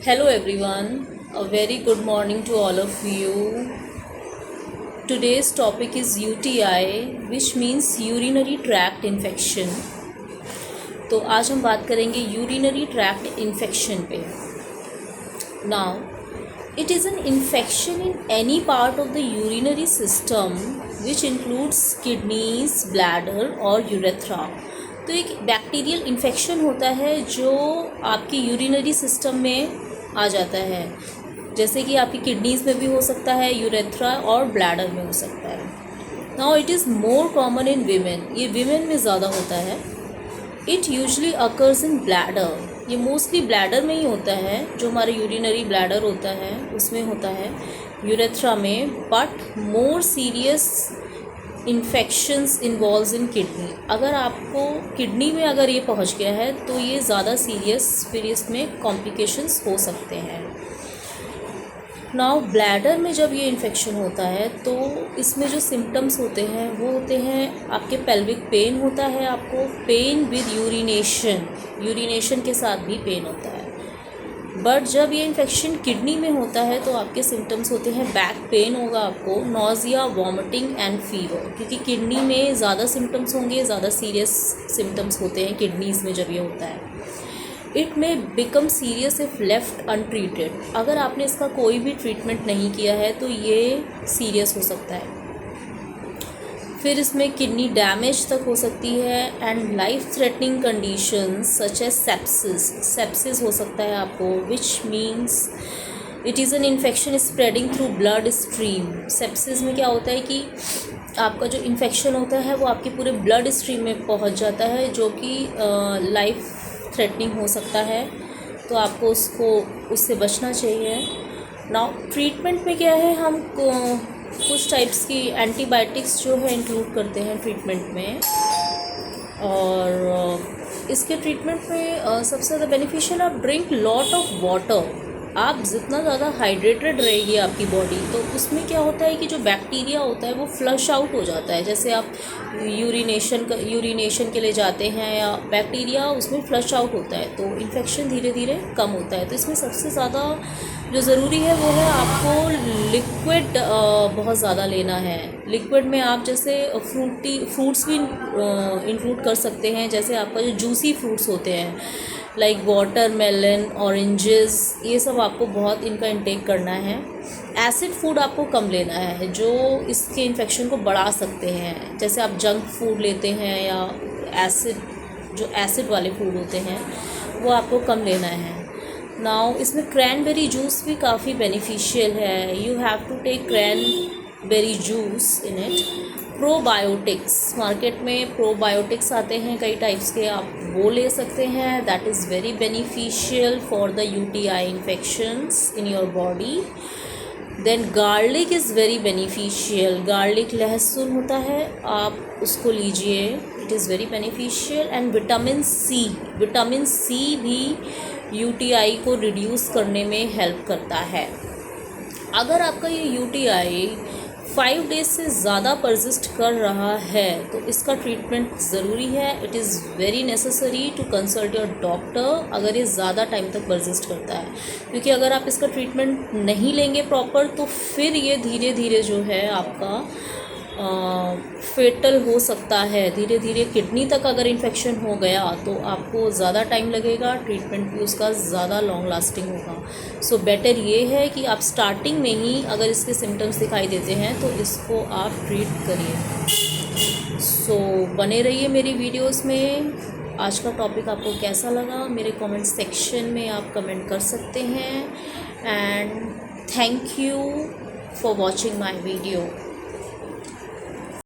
Hello everyone, a very good morning to all of you. Today's topic is UTI, which means urinary tract infection. तो आज हम बात करेंगे urinary tract infection पे. Now it is an infection in any part of the urinary system which includes kidneys, bladder और urethra. तो एक bacterial infection होता है जो आपकी यूरिनरी सिस्टम में आ जाता है, जैसे कि आपकी किडनीज़ में भी हो सकता है, यूरेथ्रा और ब्लैडर में हो सकता है. Now it is more common in women, ये वीमेन में ज़्यादा होता है. It usually occurs in bladder, ये मोस्टली ब्लैडर में ही होता है, जो हमारा यूरिनरी ब्लैडर होता है उसमें होता है, यूरेथ्रा में. But more serious infections involves in kidney. अगर आपको किडनी में अगर ये पहुंच गया है तो ये ज़्यादा सीरियस, फिर इसमें कॉम्प्लिकेशंस हो सकते हैं. नाउ ब्लैडर में जब ये इन्फेक्शन होता है तो इसमें जो सिम्टम्स होते हैं वो होते हैं, आपके पेल्विक पेन होता है, आपको पेन विद यूरिनेशन के साथ भी पेन होता है. बट जब ये इन्फेक्शन किडनी में होता है तो आपके सिम्टम्स होते हैं, बैक पेन होगा आपको, नॉजिया, वॉमिटिंग एंड फीवर, क्योंकि किडनी में ज़्यादा सिम्टम्स होंगे, ज़्यादा सीरियस सिम्टम्स होते हैं किडनीज़ में जब ये होता है. It may become serious if left untreated. अगर आपने इसका कोई भी ट्रीटमेंट नहीं किया है तो ये सीरियस हो सकता है. फिर इसमें किडनी डैमेज तक हो सकती है and life threatening conditions such as sepsis हो सकता है आपको, which means it is an infection spreading through blood stream. Sepsis में क्या होता है कि आपका जो इन्फेक्शन होता है वो आपके पूरे ब्लड स्ट्रीम में पहुंच जाता है, जो कि लाइफ थ्रेटनिंग हो सकता है. तो आपको उससे बचना चाहिए. नाउ ट्रीटमेंट में क्या है, हम कुछ टाइप्स की एंटीबायोटिक्स जो है इंक्लूड करते हैं ट्रीटमेंट में. और इसके ट्रीटमेंट में सबसे ज़्यादा बेनिफिशियल, आप ड्रिंक लॉट ऑफ वाटर. आप जितना ज़्यादा हाइड्रेटेड रहेगी आपकी बॉडी तो उसमें क्या होता है कि जो बैक्टीरिया होता है वो फ्लश आउट हो जाता है. जैसे आप यूरिनेशन के लिए जाते हैं या बैक्टीरिया उसमें फ्लश आउट होता है तो इन्फेक्शन धीरे धीरे कम होता है. तो इसमें सबसे ज़्यादा जो ज़रूरी है वो है आपको लिक्विड बहुत ज़्यादा लेना है. लिक्विड में आप जैसे फ्रूट्स भी इंक्लूड कर सकते हैं, जैसे आपका जो जूसी फ्रूट्स होते हैं लाइक वाटरमेलन, ऑरेंजेस, ये सब आपको बहुत इनका इंटेक करना है. एसिड फूड आपको कम लेना है जो इसके इन्फेक्शन को बढ़ा सकते हैं, जैसे आप जंक फूड लेते हैं या एसिड वाले फूड होते हैं वो आपको कम लेना है. नाउ इसमें क्रैनबेरी जूस भी काफ़ी बेनिफिशियल है. You have to take cranberry juice in it. Probiotics, market में प्रोबायोटिक्स आते हैं कई टाइप्स के, आप वो ले सकते हैं. That is very beneficial for the UTI infections in your body. Then garlic is very beneficial. Garlic लहसुन होता है, आप उसको लीजिए, it is very beneficial. And vitamin C भी यूटीआई को रिड्यूस करने में हेल्प करता है. अगर आपका ये यूटीआई 5 डेज से ज़्यादा परसिस्ट कर रहा है तो इसका ट्रीटमेंट ज़रूरी है. It is very necessary to consult your doctor अगर ये ज़्यादा टाइम तक परसिस्ट करता है, क्योंकि अगर आप इसका ट्रीटमेंट नहीं लेंगे प्रॉपर तो फिर ये धीरे धीरे जो है आपका फेटल हो सकता है. धीरे धीरे किडनी तक अगर इन्फेक्शन हो गया तो आपको ज़्यादा टाइम लगेगा, ट्रीटमेंट भी उसका ज़्यादा लॉन्ग लास्टिंग होगा. सो बेटर ये है कि आप स्टार्टिंग में ही अगर इसके सिम्टम्स दिखाई देते हैं तो इसको आप ट्रीट करिए. सो बने रहिए मेरी वीडियोस में. आज का टॉपिक आपको कैसा लगा मेरे कमेंट सेक्शन में आप कमेंट कर सकते हैं. And thank you for watching my video.